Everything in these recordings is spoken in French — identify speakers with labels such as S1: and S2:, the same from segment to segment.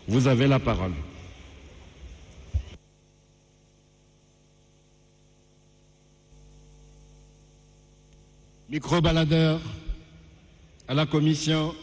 S1: Vous avez la parole. Micro-baladeur à la commission.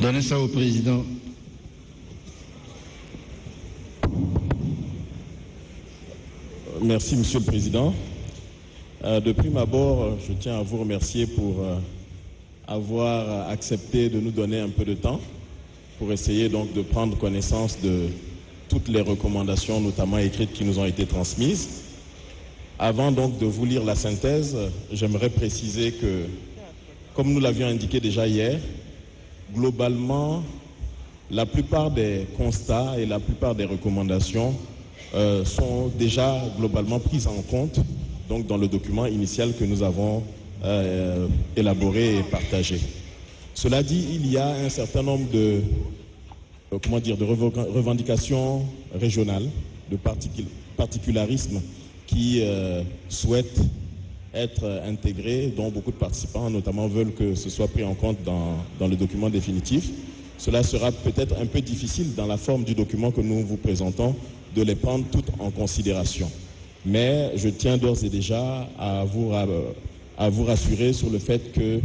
S1: Donnez ça au président.
S2: Merci, Monsieur le Président. De prime abord, je tiens à vous remercier pour avoir accepté de nous donner un peu de temps pour essayer donc de prendre connaissance de toutes les recommandations, notamment écrites, qui nous ont été transmises. Avant donc de vous lire la synthèse, j'aimerais préciser que, comme nous l'avions indiqué déjà hier, globalement, la plupart des constats et la plupart des recommandations sont déjà globalement prises en compte donc, dans le document initial que nous avons élaboré et partagé. Cela dit, il y a un certain nombre de revendications régionales, de particularismes qui souhaitent être intégrés, dont beaucoup de participants notamment veulent que ce soit pris en compte dans le document définitif. Cela sera peut-être un peu difficile dans la forme du document que nous vous présentons de les prendre toutes en considération. Mais je tiens d'ores et déjà à vous rassurer sur le fait que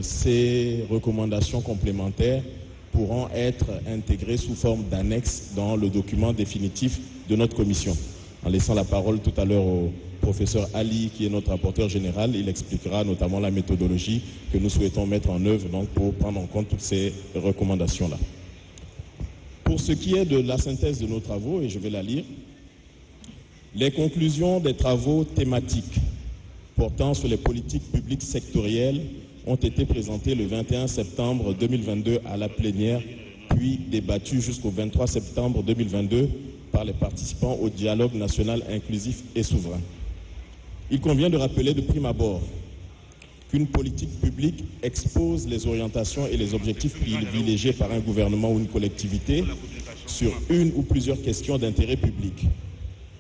S2: ces recommandations complémentaires pourront être intégrées sous forme d'annexe dans le document définitif de notre commission. En laissant la parole tout à l'heure au professeur Ali, qui est notre rapporteur général, il expliquera notamment la méthodologie que nous souhaitons mettre en œuvre donc, pour prendre en compte toutes ces recommandations-là. Pour ce qui est de la synthèse de nos travaux, et je vais la lire, les conclusions des travaux thématiques portant sur les politiques publiques sectorielles ont été présentées le 21 septembre 2022 à la plénière, puis débattues jusqu'au 23 septembre 2022 par les participants au dialogue national inclusif et souverain. Il convient de rappeler de prime abord qu'une politique publique expose les orientations et les objectifs privilégiés par un gouvernement ou une collectivité sur une ou plusieurs questions d'intérêt public.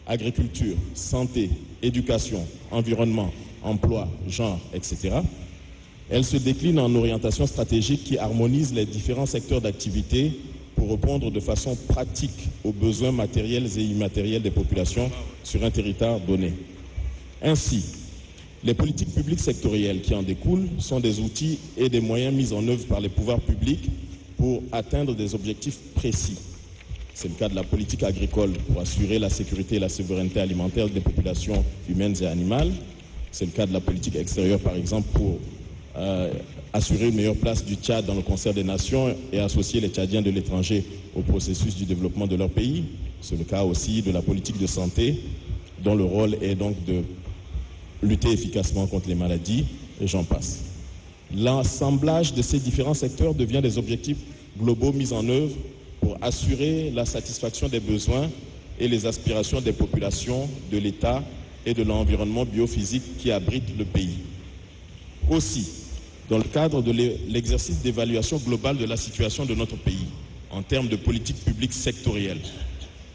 S2: Agriculture, santé, éducation, environnement, emploi, genre, etc. Elle se décline en orientations stratégiques qui harmonisent les différents secteurs d'activité pour répondre de façon pratique aux besoins matériels et immatériels des populations sur un territoire donné. Ainsi, les politiques publiques sectorielles qui en découlent sont des outils et des moyens mis en œuvre par les pouvoirs publics pour atteindre des objectifs précis. C'est le cas de la politique agricole pour assurer la sécurité et la souveraineté alimentaire des populations humaines et animales. C'est le cas de la politique extérieure, par exemple, pour assurer une meilleure place du Tchad dans le concert des nations et associer les Tchadiens de l'étranger au processus du développement de leur pays. C'est le cas aussi de la politique de santé, dont le rôle est donc de lutter efficacement contre les maladies, et j'en passe. L'assemblage de ces différents secteurs devient des objectifs globaux mis en œuvre pour assurer la satisfaction des besoins et les aspirations des populations, de l'État et de l'environnement biophysique qui abrite le pays. Aussi, dans le cadre de l'exercice d'évaluation globale de la situation de notre pays, en termes de politique publique sectorielle,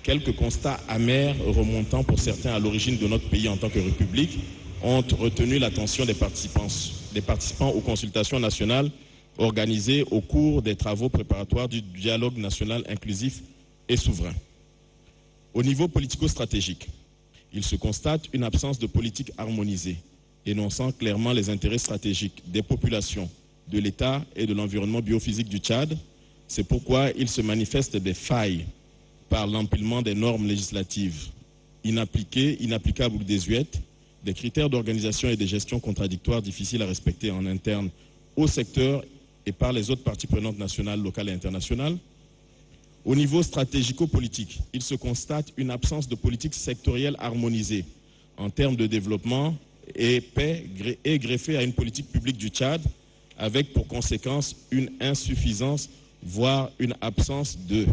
S2: quelques constats amers remontant pour certains à l'origine de notre pays en tant que république ont retenu l'attention des participants aux consultations nationales organisées au cours des travaux préparatoires du dialogue national inclusif et souverain. Au niveau politico-stratégique, il se constate une absence de politique harmonisée, énonçant clairement les intérêts stratégiques des populations, de l'État et de l'environnement biophysique du Tchad. C'est pourquoi il se manifeste des failles par l'empilement des normes législatives inappliquées, inapplicables ou désuètes, des critères d'organisation et de gestion contradictoires difficiles à respecter en interne au secteur et par les autres parties prenantes nationales, locales et internationales. Au niveau stratégico-politique, il se constate une absence de politique sectorielle harmonisée en termes de développement et paix et greffée à une politique publique du Tchad, avec pour conséquence une insuffisance, voire une absence de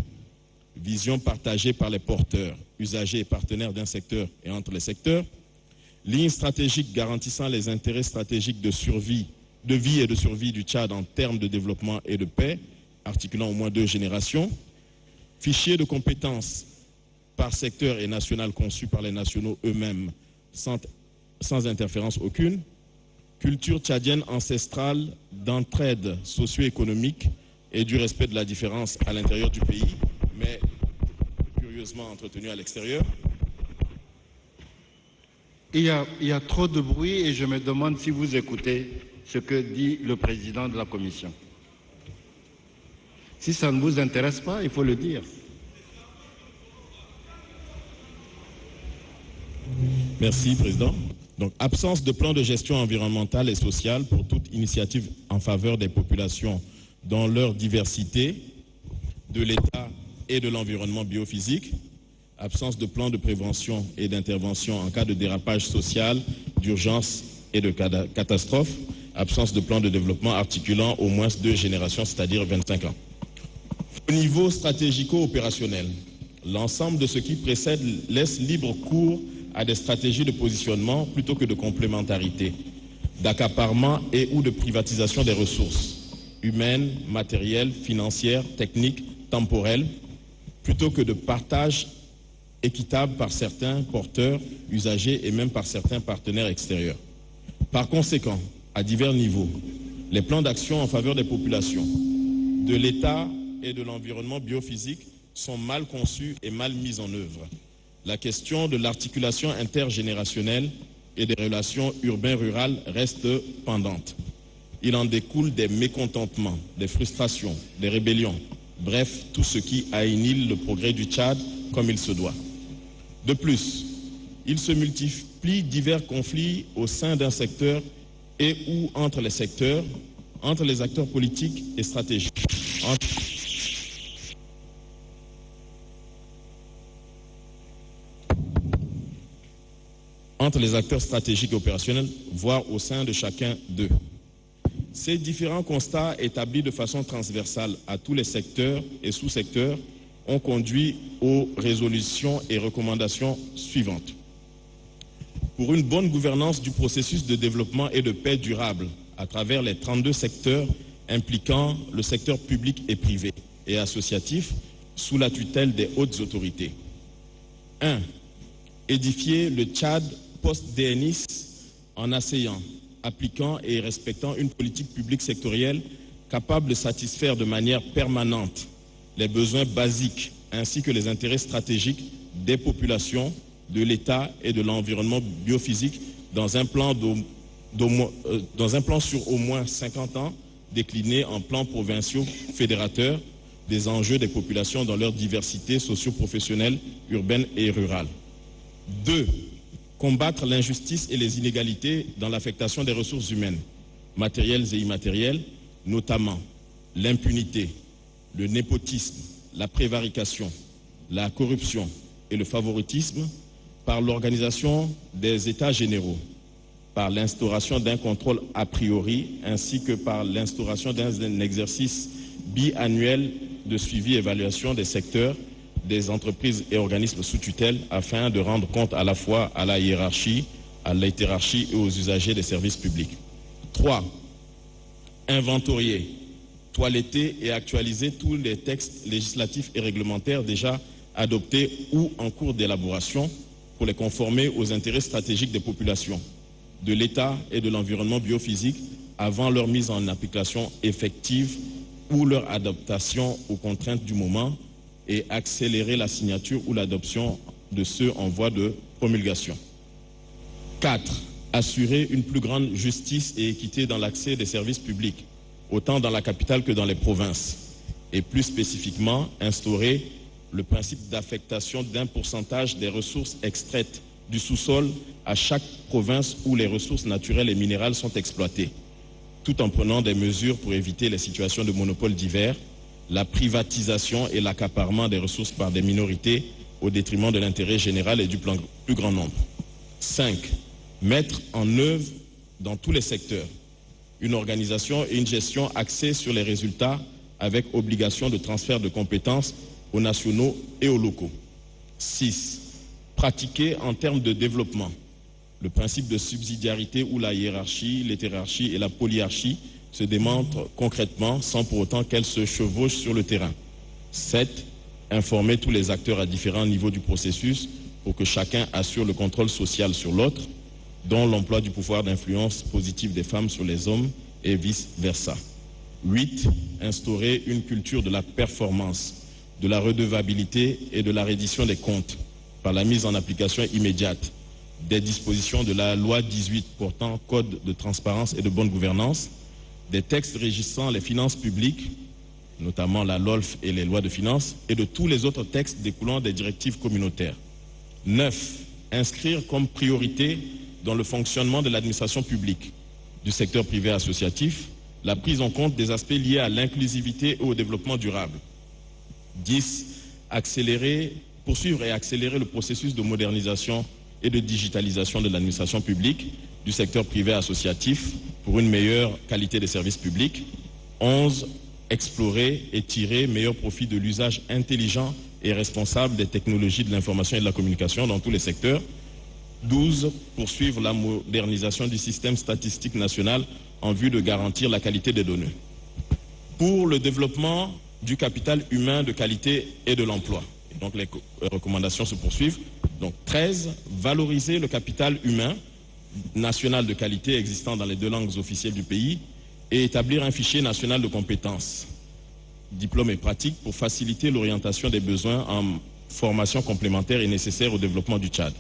S2: vision partagée par les porteurs, usagers et partenaires d'un secteur et entre les secteurs, ligne stratégique garantissant les intérêts stratégiques de survie de vie et de survie du Tchad en termes de développement et de paix, articulant au moins 2 générations. Fichier de compétences par secteur et national conçu par les nationaux eux-mêmes sans interférence aucune. Culture tchadienne ancestrale d'entraide socio-économique et du respect de la différence à l'intérieur du pays, mais curieusement entretenue à l'extérieur.
S1: Il y a trop de bruit et je me demande si vous écoutez ce que dit le président de la commission. Si ça ne vous intéresse pas, il faut le dire.
S2: Merci, Président. Donc, absence de plan de gestion environnementale et sociale pour toute initiative en faveur des populations dans leur diversité, de l'État et de l'environnement biophysique. Absence de plan de prévention et d'intervention en cas de dérapage social, d'urgence et de catastrophe. Absence de plan de développement articulant au moins 2 générations, c'est-à-dire 25 ans. Au niveau stratégico-opérationnel, l'ensemble de ce qui précède laisse libre cours à des stratégies de positionnement plutôt que de complémentarité, d'accaparement et ou de privatisation des ressources humaines, matérielles, financières, techniques, temporelles, plutôt que de partage équitable par certains porteurs, usagers et même par certains partenaires extérieurs. Par conséquent, à divers niveaux, les plans d'action en faveur des populations, de l'État et de l'environnement biophysique sont mal conçus et mal mis en œuvre. La question de l'articulation intergénérationnelle et des relations urbain-rurales reste pendante. Il en découle des mécontentements, des frustrations, des rébellions, bref, tout ce qui annihile le progrès du Tchad comme il se doit. De plus, il se multiplie divers conflits au sein d'un secteur et ou entre les secteurs, entre les acteurs politiques et stratégiques, entre les acteurs stratégiques et opérationnels, voire au sein de chacun d'eux. Ces différents constats établis de façon transversale à tous les secteurs et sous-secteurs ont conduit aux résolutions et recommandations suivantes. Pour une bonne gouvernance du processus de développement et de paix durable à travers les 32 secteurs impliquant le secteur public et privé et associatif sous la tutelle des hautes autorités. 1. Édifier le Tchad post-DNIS en asseyant, appliquant et respectant une politique publique sectorielle capable de satisfaire de manière permanente les besoins basiques ainsi que les intérêts stratégiques des populations, de l'État et de l'environnement biophysique dans un plan sur au moins 50 ans décliné en plans provinciaux fédérateurs des enjeux des populations dans leur diversité socio-professionnelle, urbaine et rurale. 2. Combattre l'injustice et les inégalités dans l'affectation des ressources humaines, matérielles et immatérielles, notamment l'impunité, le népotisme, la prévarication, la corruption et le favoritisme par l'organisation des États généraux, par l'instauration d'un contrôle a priori ainsi que par l'instauration d'un exercice biannuel de suivi et évaluation des secteurs, des entreprises et organismes sous tutelle afin de rendre compte à la fois à la hiérarchie, à l'hétérarchie et aux usagers des services publics. 3. Inventorier, toiletter et actualiser tous les textes législatifs et réglementaires déjà adoptés ou en cours d'élaboration pour les conformer aux intérêts stratégiques des populations, de l'État et de l'environnement biophysique avant leur mise en application effective ou leur adaptation aux contraintes du moment et accélérer la signature ou l'adoption de ceux en voie de promulgation. 4. Assurer une plus grande justice et équité dans l'accès des services publics, autant dans la capitale que dans les provinces, et plus spécifiquement instaurer le principe d'affectation d'un pourcentage des ressources extraites du sous-sol à chaque province où les ressources naturelles et minérales sont exploitées, tout en prenant des mesures pour éviter les situations de monopole divers, la privatisation et l'accaparement des ressources par des minorités au détriment de l'intérêt général et du plus grand nombre. 5. Mettre en œuvre dans tous les secteurs une organisation et une gestion axée sur les résultats avec obligation de transfert de compétences aux nationaux et aux locaux. 6. Pratiquer en termes de développement Le principe de subsidiarité où la hiérarchie, l'hétérarchie et la polyarchie se démontrent concrètement sans pour autant qu'elles se chevauchent sur le terrain. 7. Informer tous les acteurs à différents niveaux du processus pour que chacun assure le contrôle social sur l'autre, dont l'emploi du pouvoir d'influence positive des femmes sur les hommes et vice-versa. 8. Instaurer une culture de la performance, de la redevabilité et de la reddition des comptes par la mise en application immédiate des dispositions de la loi 18 portant code de transparence et de bonne gouvernance, des textes régissant les finances publiques, notamment la LOLF et les lois de finances, et de tous les autres textes découlant des directives communautaires. 9. Inscrire comme priorité dans le fonctionnement de l'administration publique, du secteur privé associatif, la prise en compte des aspects liés à l'inclusivité et au développement durable. 10. Poursuivre et accélérer le processus de modernisation et de digitalisation de l'administration publique, du secteur privé associatif pour une meilleure qualité des services publics. 11. Explorer et tirer meilleur profit de l'usage intelligent et responsable des technologies de l'information et de la communication dans tous les secteurs. 12. Poursuivre la modernisation du système statistique national en vue de garantir la qualité des données. Pour le développement du capital humain de qualité et de l'emploi. Donc les recommandations se poursuivent. Donc 13. Valoriser le capital humain national de qualité existant dans les 2 langues officielles du pays et établir un fichier national de compétences, diplômes et pratiques pour faciliter l'orientation des besoins en formation complémentaire et nécessaire au développement du Tchad.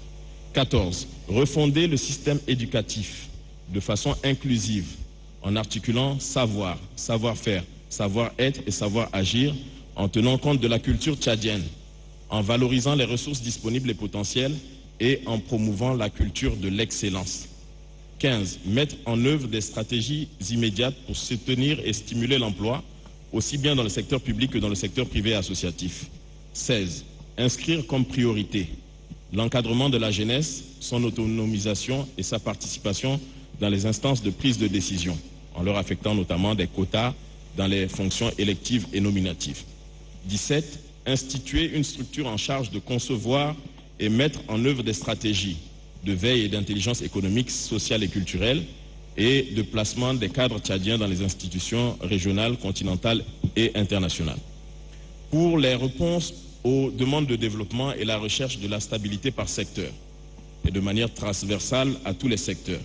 S2: 14. Refonder le système éducatif de façon inclusive en articulant savoir, savoir-faire, savoir-être et savoir-agir en tenant compte de la culture tchadienne, en valorisant les ressources disponibles et potentielles et en promouvant la culture de l'excellence. 15. Mettre en œuvre des stratégies immédiates pour soutenir et stimuler l'emploi, aussi bien dans le secteur public que dans le secteur privé associatif. 16. Inscrire comme priorité l'encadrement de la jeunesse, son autonomisation et sa participation dans les instances de prise de décision, en leur affectant notamment des quotas dans les fonctions électives et nominatives. 17. Instituer une structure en charge de concevoir et mettre en œuvre des stratégies de veille et d'intelligence économique, sociale et culturelle et de placement des cadres tchadiens dans les institutions régionales, continentales et internationales. Pour les réponses aux demandes de développement et la recherche de la stabilité par secteur et de manière transversale à tous les secteurs.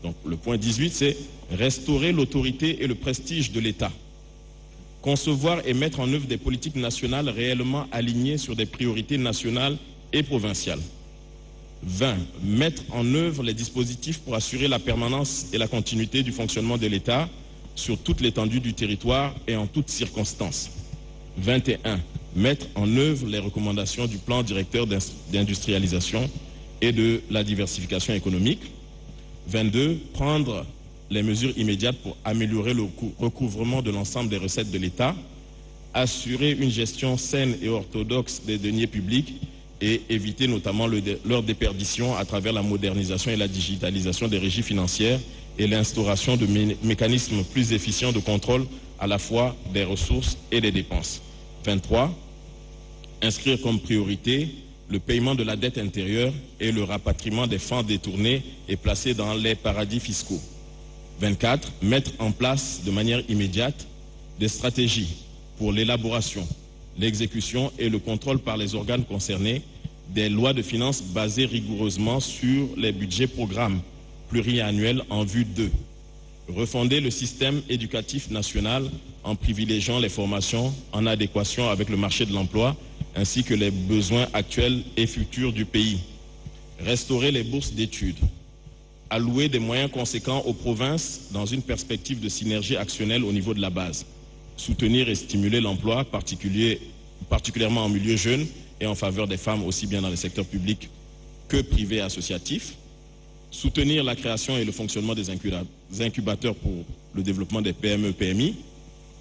S2: Donc le point 18, c'est restaurer l'autorité et le prestige de l'État. Concevoir et mettre en œuvre des politiques nationales réellement alignées sur des priorités nationales et provinciales. 20. Mettre en œuvre les dispositifs pour assurer la permanence et la continuité du fonctionnement de l'État sur toute l'étendue du territoire et en toutes circonstances. 21. Mettre en œuvre les recommandations du plan directeur d'industrialisation et de la diversification économique. 22. Prendre les mesures immédiates pour améliorer le recouvrement de l'ensemble des recettes de l'État, assurer une gestion saine et orthodoxe des deniers publics et éviter notamment leur déperdition à travers la modernisation et la digitalisation des régies financières et l'instauration de mécanismes plus efficients de contrôle à la fois des ressources et des dépenses. 23. Inscrire comme priorité le paiement de la dette intérieure et le rapatriement des fonds détournés et placés dans les paradis fiscaux. 24. Mettre en place de manière immédiate des stratégies pour l'élaboration, l'exécution et le contrôle par les organes concernés des lois de finances basées rigoureusement sur les budgets programmes pluriannuels en vue de refonder le système éducatif national en privilégiant les formations en adéquation avec le marché de l'emploi ainsi que les besoins actuels et futurs du pays, restaurer les bourses d'études, allouer des moyens conséquents aux provinces dans une perspective de synergie actionnelle au niveau de la base, soutenir et stimuler l'emploi, particulièrement en milieu jeune et en faveur des femmes aussi bien dans le secteur public que privé et associatif, soutenir la création et le fonctionnement des incubateurs pour le développement des PME-PMI,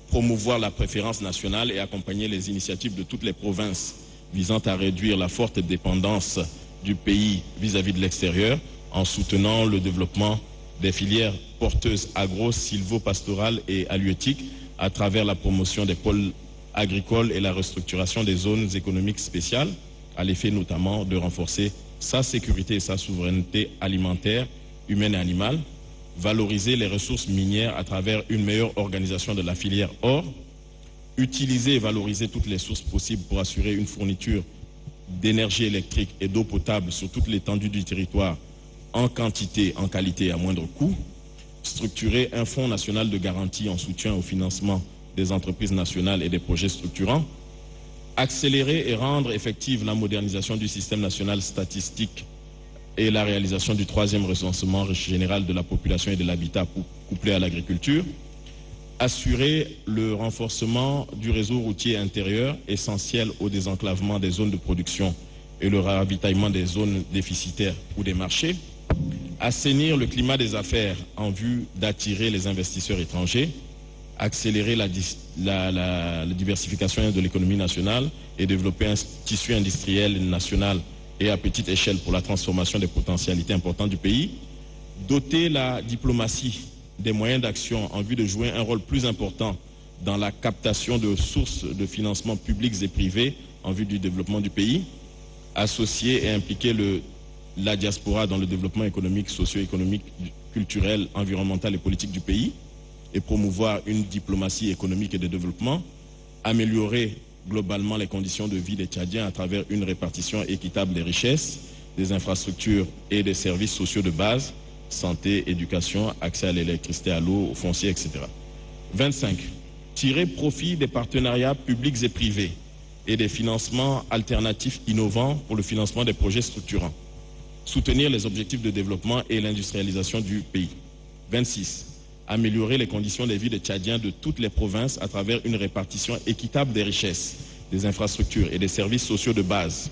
S2: promouvoir la préférence nationale et accompagner les initiatives de toutes les provinces visant à réduire la forte dépendance du pays vis-à-vis de l'extérieur en soutenant le développement des filières porteuses agro, sylvo-pastorales et halieutiques à travers la promotion des pôles agricoles et la restructuration des zones économiques spéciales, à l'effet notamment de renforcer sa sécurité et sa souveraineté alimentaire, humaine et animale, valoriser les ressources minières à travers une meilleure organisation de la filière or, utiliser et valoriser toutes les sources possibles pour assurer une fourniture d'énergie électrique et d'eau potable sur toute l'étendue du territoire en quantité, en qualité et à moindre coût, structurer un fonds national de garantie en soutien au financement des entreprises nationales et des projets structurants, accélérer et rendre effective la modernisation du système national statistique et la réalisation du 3e recensement général de la population et de l'habitat couplé à l'agriculture, assurer le renforcement du réseau routier intérieur essentiel au désenclavement des zones de production et le ravitaillement des zones déficitaires ou des marchés, assainir le climat des affaires en vue d'attirer les investisseurs étrangers, accélérer la diversification de l'économie nationale et développer un tissu industriel national et à petite échelle pour la transformation des potentialités importantes du pays, doter la diplomatie des moyens d'action en vue de jouer un rôle plus important dans la captation de sources de financement publics et privés en vue du développement du pays, associer et impliquer la diaspora dans le développement économique, socio-économique, culturel, environnemental et politique du pays, et promouvoir une diplomatie économique et de développement, améliorer globalement les conditions de vie des Tchadiens à travers une répartition équitable des richesses, des infrastructures et des services sociaux de base, santé, éducation, accès à l'électricité, à l'eau, au foncier, etc. 25. Tirer profit des partenariats publics et privés et des financements alternatifs innovants pour le financement des projets structurants. Soutenir les objectifs de développement et l'industrialisation du pays. 26. Améliorer les conditions de vie des Tchadiens de toutes les provinces à travers une répartition équitable des richesses, des infrastructures et des services sociaux de base.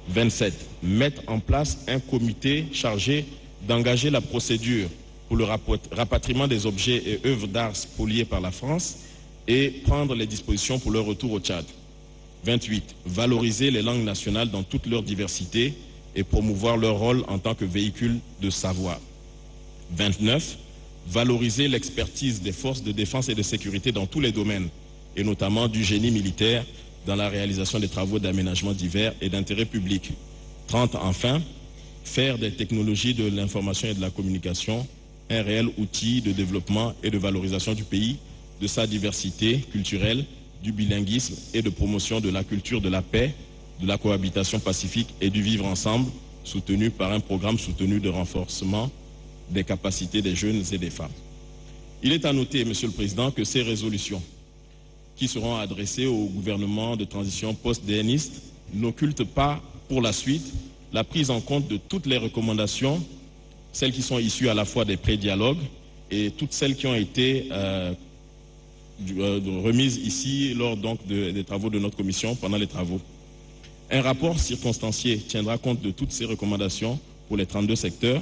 S2: 27. Mettre en place un comité chargé d'engager la procédure pour le rapatriement des objets et œuvres d'art spoliés par la France et prendre les dispositions pour leur retour au Tchad. 28. Valoriser les langues nationales dans toute leur diversité et promouvoir leur rôle en tant que véhicule de savoir. 29. Valoriser l'expertise des forces de défense et de sécurité dans tous les domaines, et notamment du génie militaire dans la réalisation des travaux d'aménagement divers et d'intérêt public. 30. Enfin, faire des technologies de l'information et de la communication un réel outil de développement et de valorisation du pays, de sa diversité culturelle, du bilinguisme et de promotion de la culture de la paix, de la cohabitation pacifique et du vivre ensemble, soutenu par un programme soutenu de renforcement des capacités des jeunes et des femmes. Il est à noter, Monsieur le Président, que ces résolutions qui seront adressées au gouvernement de transition post-déniste n'occultent pas pour la suite la prise en compte de toutes les recommandations, celles qui sont issues à la fois des pré-dialogues et toutes celles qui ont été remises ici lors donc des travaux de notre commission pendant les travaux. Un rapport circonstancié tiendra compte de toutes ces recommandations pour les 32 secteurs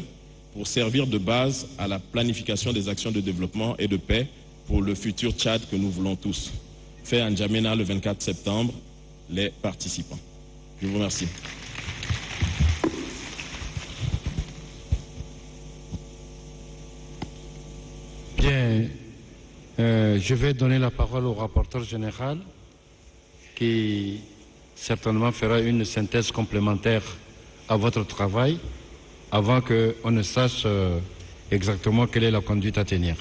S2: pour servir de base à la planification des actions de développement et de paix pour le futur Tchad que nous voulons tous. Fait à N'Djamena le 24 septembre, les participants. Je vous remercie.
S1: Bien, je vais donner la parole au rapporteur général qui certainement fera une synthèse complémentaire à votre travail avant qu'on ne sache exactement quelle est la conduite à tenir.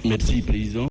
S3: Merci, Président.